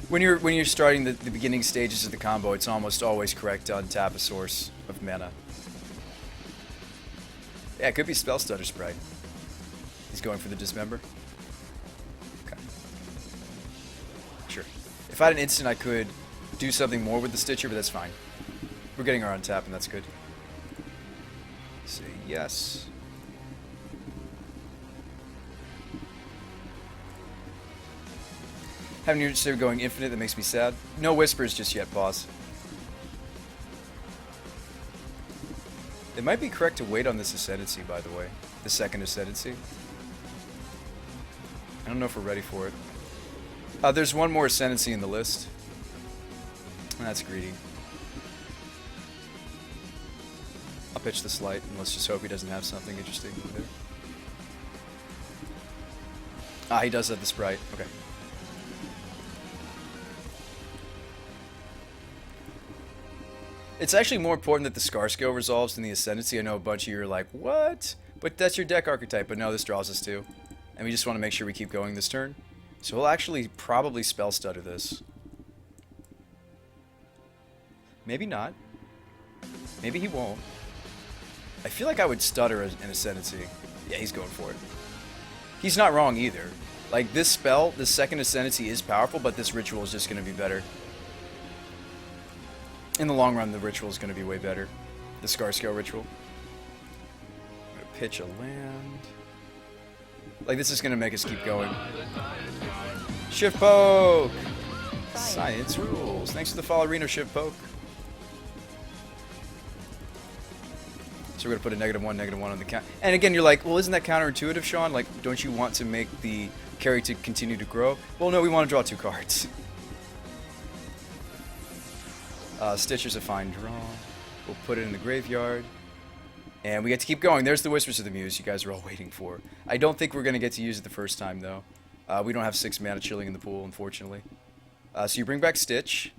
When you're starting the beginning stages of the combo, it's almost always correct to untap a source of mana. Yeah, it could be Spell Stutter Sprite. He's going for the Dismember. Okay. Sure. If I had an instant, I could do something more with the Stitcher, but that's fine. We're getting our untap, and that's good. Say yes. Having your Stitcher going infinite, that makes me sad. No Whispers just yet, boss. It might be correct to wait on this Ascendancy, by the way. The second Ascendancy. I don't know if we're ready for it. There's one more Ascendancy in the list. That's greedy. I'll pitch the Slight, and let's just hope he doesn't have something interesting there. Ah, he does have the Sprite. Okay. It's actually more important that the Scar skill resolves than the Ascendancy. I know a bunch of you are like, what? But that's your deck archetype. But no, this draws us too. And we just want to make sure we keep going this turn. So we'll actually probably Spell Stutter this. Maybe not. Maybe he won't. I feel like I would stutter an Ascendancy. Yeah, he's going for it. He's not wrong either. Like, this spell, the second Ascendancy is powerful, but this ritual is just going to be better. In the long run, the ritual is going to be way better. The Scar Scale ritual. I'm going to pitch a land. Like, this is going to make us keep going. Shift Poke! Science rules. Thanks for the follow, Reno Shift Poke. So we're going to put a -1 on the count. And again, you're like, well, isn't that counterintuitive, Sean? Like, don't you want to make the carry to continue to grow? Well, no, we want to draw 2 cards. Stitcher's a fine draw. We'll put it in the graveyard. And we get to keep going. There's the Whispers of the Muse you guys are all waiting for. I don't think we're going to get to use it the first time, though. We don't have 6 mana chilling in the pool, unfortunately. So you bring back Stitch.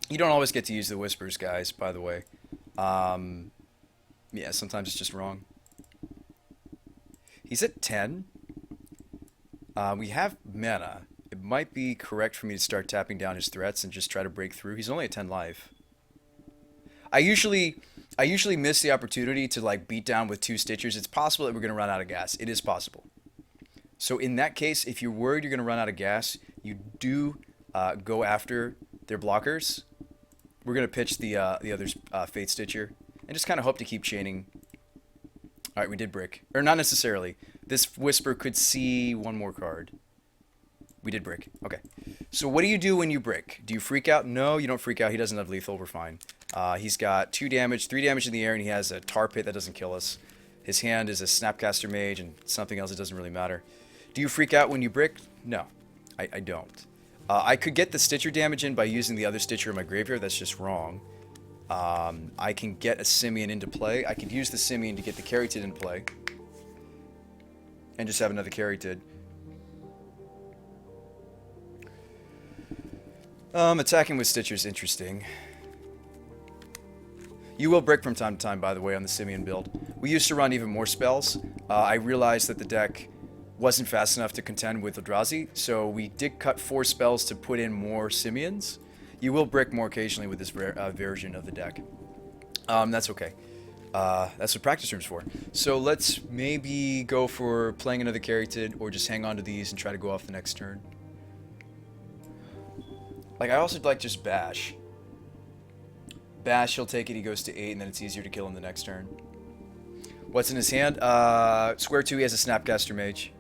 You don't always get to use the Whispers, guys, by the way. Yeah, sometimes it's just wrong. He's at 10. We have mana. It might be correct for me to start tapping down his threats and just try to break through. He's only at 10 life. I usually miss the opportunity to like beat down with 2 Stitchers. It's possible that we're going to run out of gas. It is possible. So in that case, if you're worried you're going to run out of gas, you do go after their blockers. We're going to pitch the other's Fate Stitcher and just kind of hope to keep chaining. All right, we did brick. Or not necessarily. This Whisper could see one more card. We did brick. Okay. So what do you do when you brick? Do you freak out? No, you don't freak out. He doesn't have lethal. We're fine. He's got 2 damage, 3 damage in the air, and he has a Tar Pit that doesn't kill us. His hand is a Snapcaster Mage and something else that doesn't really matter. Do you freak out when you brick? No, I don't. I could get the Stitcher damage in by using the other Stitcher in my graveyard. That's just wrong. I can get a Simian into play. I could use the Simian to get the Caryatid in play. And just have another Caryatid. Attacking with Stitcher is interesting. You will brick from time to time, by the way, on the Simian build. We used to run even more spells. I realized that the deck wasn't fast enough to contend with Eldrazi, so we did cut 4 spells to put in more Simians. You will brick more occasionally with this version of the deck. That's okay. That's what practice room's for. So let's maybe go for playing another Caryatid, or just hang on to these and try to go off the next turn. Like, I also like just Bash. Bash, he'll take it, he goes to 8, and then it's easier to kill him the next turn. What's in his hand? Square 2, he has a Snapcaster Mage.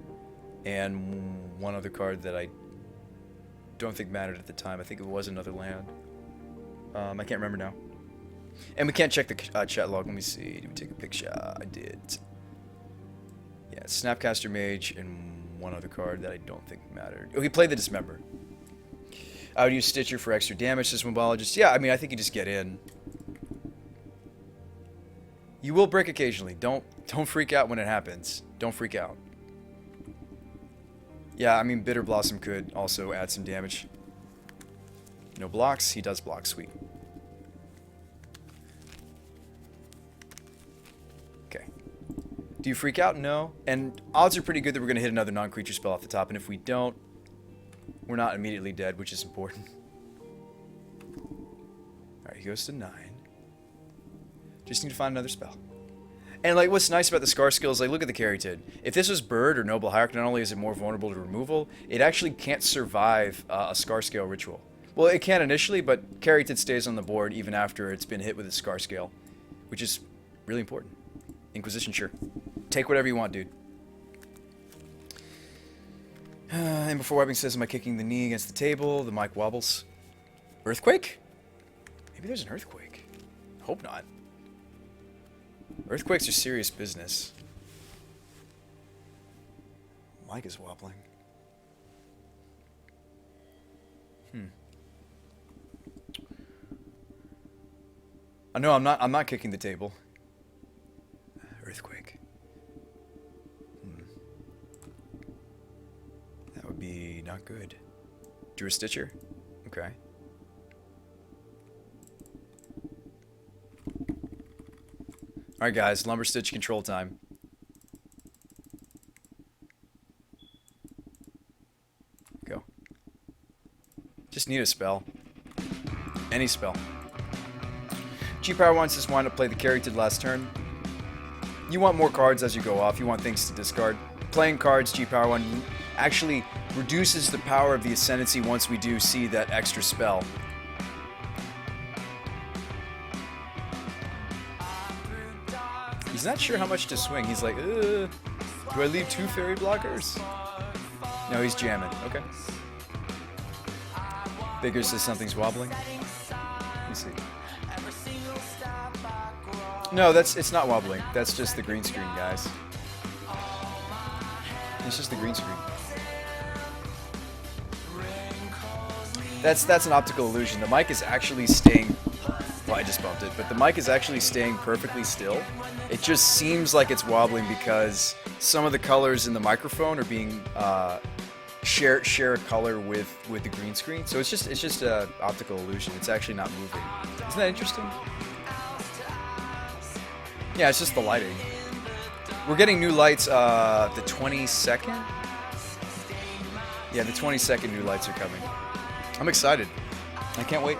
And one other card that I don't think mattered at the time. I think it was another land. I can't remember now. And we can't check the chat log. Let me see. Did we take a picture? I did. Yeah, Snapcaster Mage and one other card that I don't think mattered. Oh, he played the Dismember. I would use Stitcher for extra damage, this Mobologist. Yeah, I mean, I think you just get in. You will break occasionally. Don't freak out when it happens. Don't freak out. Yeah, I mean, Bitter Blossom could also add some damage. No blocks. He does block. Sweet. Okay. Do you freak out? No. And odds are pretty good that we're going to hit another non-creature spell off the top. And if we don't, We're not immediately dead, which is important. Alright, he goes to 9. Just need to find another spell. And like, what's nice about the Scar skill is, like, look at the Caryatid. If this was Bird or Noble Hierarch, not only is it more vulnerable to removal, it actually can't survive a Scar scale ritual. Well, it can initially, but Caryatid stays on the board even after it's been hit with a Scar scale, which is really important. Inquisition, sure. Take whatever you want, dude. And before wiping says, am I kicking the knee against the table? The mic wobbles. Earthquake? Maybe there's an earthquake. Hope not. Earthquakes are serious business. Mic is wobbling. No, I'm not kicking the table. Earthquake. That would be not good. Drew a Stitcher? Okay. Alright guys, Lumber Stitch control time. Go. Just need a spell. Any spell. G-Power wants us to play the Caryatid last turn. You want more cards as you go off. You want things to discard. Playing cards, G-Power 1, actually reduces the power of the Ascendancy once we do see that extra spell. He's not sure how much to swing. He's like, do I leave 2 fairy blockers? No, he's jamming. Okay. Bigger says something's wobbling. Let me see. No, it's not wobbling. That's just the green screen, guys. It's just the green screen. That's an optical illusion. The mic is actually staying... Well, I just bumped it, but the mic is actually staying perfectly still. It just seems like it's wobbling because some of the colors in the microphone are being share a color with the green screen. So it's just a optical illusion. It's actually not moving. Isn't that interesting? Yeah, it's just the lighting. We're getting new lights the 22nd? Yeah, the 22nd new lights are coming. I'm excited. I can't wait.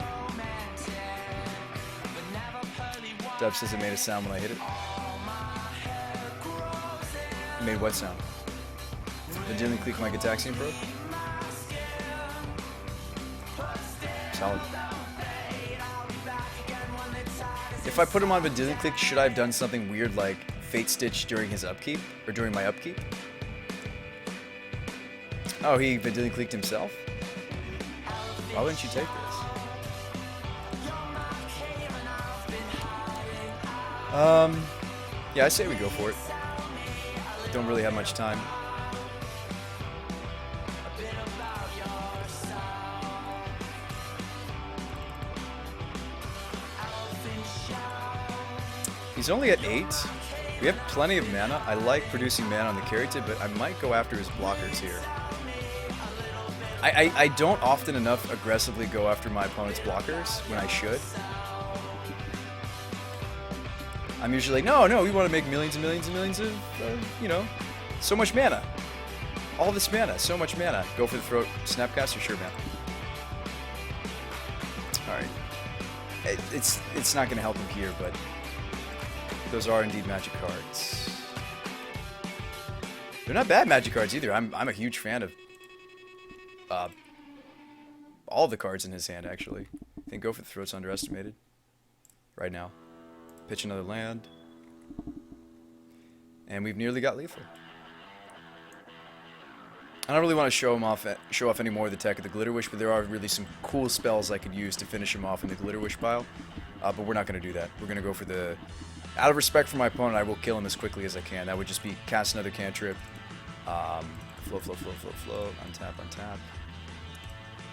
Dub says it made a sound when I hit it. It made what sound? The Dilling Click Mike Ataxian Probe? Solid. If I put him on Vidillion Click, should I have done something weird like Fate Stitch during his upkeep? Or during my upkeep? Oh, he Vidillion Clicked himself? Why wouldn't you take this? Yeah, I say we go for it. Don't really have much time. He's only at 8. We have plenty of mana. I like producing mana on the Caryatid, but I might go after his blockers here. I don't often enough aggressively go after my opponent's blockers when I should. I'm usually like, no, we want to make millions and millions and millions of, you know, so much mana. All this mana, so much mana. Go for the throat, Snapcaster, sure, man. Alright. It's not going to help him here, but those are indeed magic cards. They're not bad magic cards either. I'm a huge fan of all the cards in his hand, actually. I think Go for the Throat's underestimated right now. Pitch another land. And we've nearly got lethal. I don't really want to show off any more of the tech of the Glitter Wish, but there are really some cool spells I could use to finish him off in the Glitter Wish pile. But we're not going to do that. We're going to go for the... Out of respect for my opponent, I will kill him as quickly as I can. That would just be cast another cantrip. Flow, untap.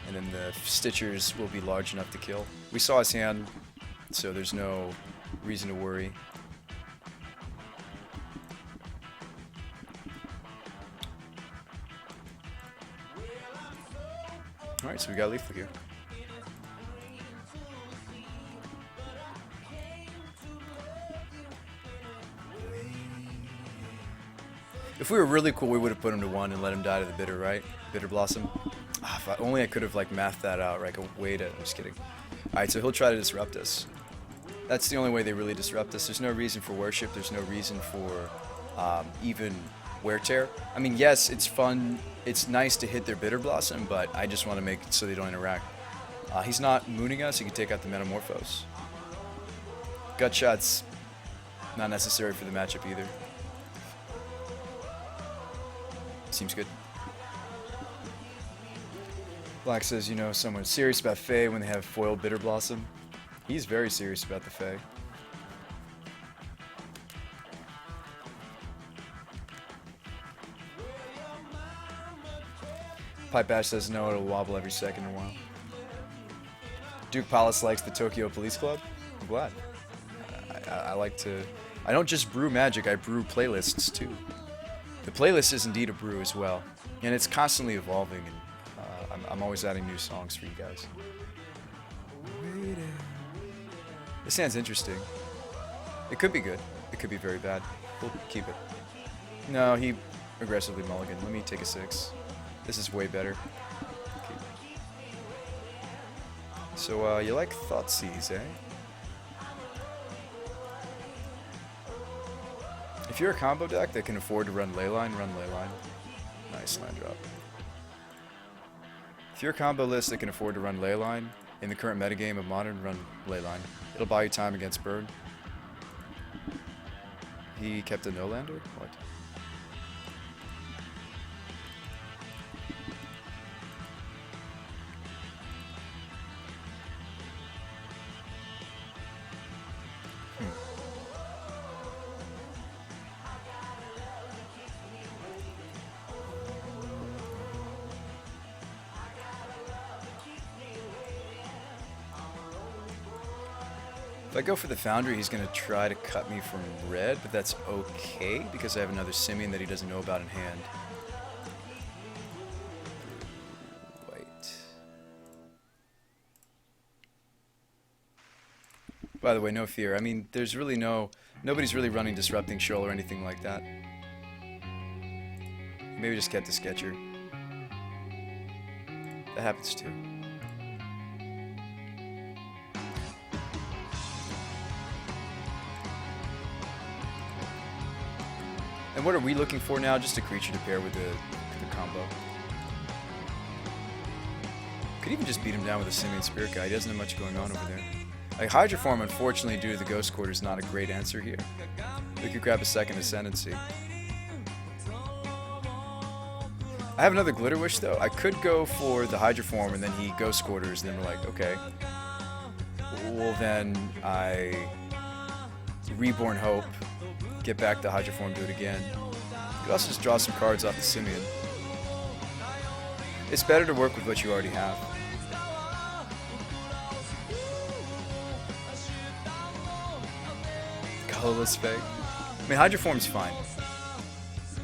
And then the Stitchers will be large enough to kill. We saw his hand, so there's no reason to worry. Alright, so we got lethal here. If we were really cool, we would have put him to 1 and let him die to the bitter, right? Bitter Blossom. Ah, if only I could have like mathed that out, right? Like a way to. I'm just kidding. All right, so he'll try to disrupt us. That's the only way they really disrupt us. There's no reason for worship. There's no reason for even wear tear. I mean, yes, it's fun. It's nice to hit their bitter blossom, but I just want to make it so they don't interact. He's not mooning us. He can take out the Metamorphose. Gut shots, not necessary for the matchup either. Seems good. Black says, you know, someone's serious about Fae when they have foiled Bitter Blossom. He's very serious about the Fae. Pipe Bash says no, it'll wobble every second in a while. Duke Palace likes the Tokyo Police Club. I'm glad. I like to... I don't just brew magic, I brew playlists too. The playlist is indeed a brew as well. And it's constantly evolving, and I'm always adding new songs for you guys. This sounds interesting. It could be good. It could be very bad. We'll keep it. No, he aggressively mulliganed. Let me take a 6. This is way better. Keep. So, you like Thoughtseize, eh? If you're a combo deck that can afford to run Leyline, run Leyline. Nice land drop. If you're a combo list that can afford to run Leyline, in the current metagame of Modern, run Leyline. It'll buy you time against Burn. He kept a no-lander? What? If I go for the Foundry, he's going to try to cut me from red, but that's okay because I have another Simian that he doesn't know about in hand. White. By the way, no fear. I mean, there's really nobody's really running Disrupting Shoal or anything like that. Maybe just kept a Sketcher. That happens too. And what are we looking for now? Just a creature to pair with the combo. Could even just beat him down with a Simian Spirit Guy. He doesn't have much going on over there. Like Hydroform, unfortunately, due to the Ghost Quarter, is not a great answer here. We could grab a second Ascendancy. I have another Glitter Wish, though. I could go for the Hydroform, and then he Ghost Quarters, and then we're like, okay. Well, then I Reborn Hope, get back the Hydroform, do it again. You could also just draw some cards off the Simian. It's better to work with what you already have. Colorless Fae. I mean, Hydroform's fine.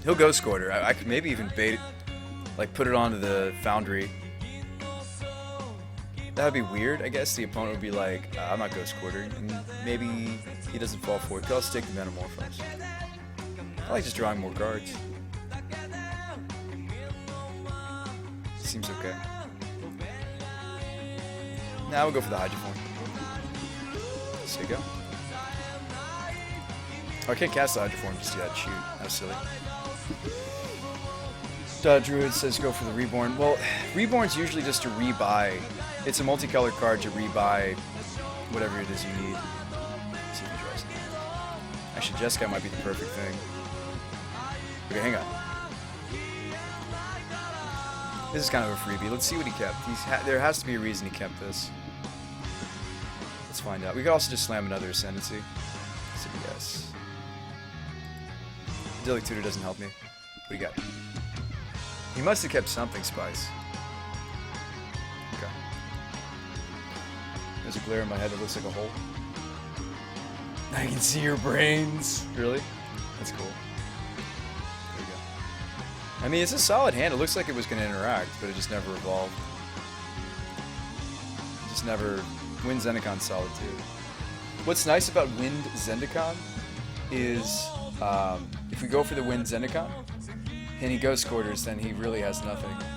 He'll Ghost Quarter. I could maybe even bait it, like put it onto the Foundry. That would be weird, I guess. The opponent would be like, I'm not Ghost Quartering. And maybe he doesn't fall for it. Could also take the Metamorphose. I like just drawing more cards. Seems okay. Now we'll go for the Hydroform. There you go. Oh, I can't cast the Hydroform just yet. Shoot. That was silly. Druid says go for the Reborn. Well, Reborn's usually just to rebuy. It's a multicolored card to rebuy whatever it is you need. Let's see if he draws it. Actually, Jeskai might be the perfect thing. Okay, hang on. This is kind of a freebie. Let's see what he kept. There has to be a reason he kept this. Let's find out. We could also just slam another Ascendancy. Let's see what he has. Idyllic Tutor doesn't help me. What do you got? He must have kept something, Spice. Okay. There's a glare in my head that looks like a hole. I can see your brains. Really? That's cool. There you go. I mean, it's a solid hand. It looks like it was going to interact, but it just never evolved. It just never... Wind Zendikron's solid, too. What's nice about Wind Zendikron is... if we go for the Wind Zendikron, and he ghost quarters, then he really has nothing.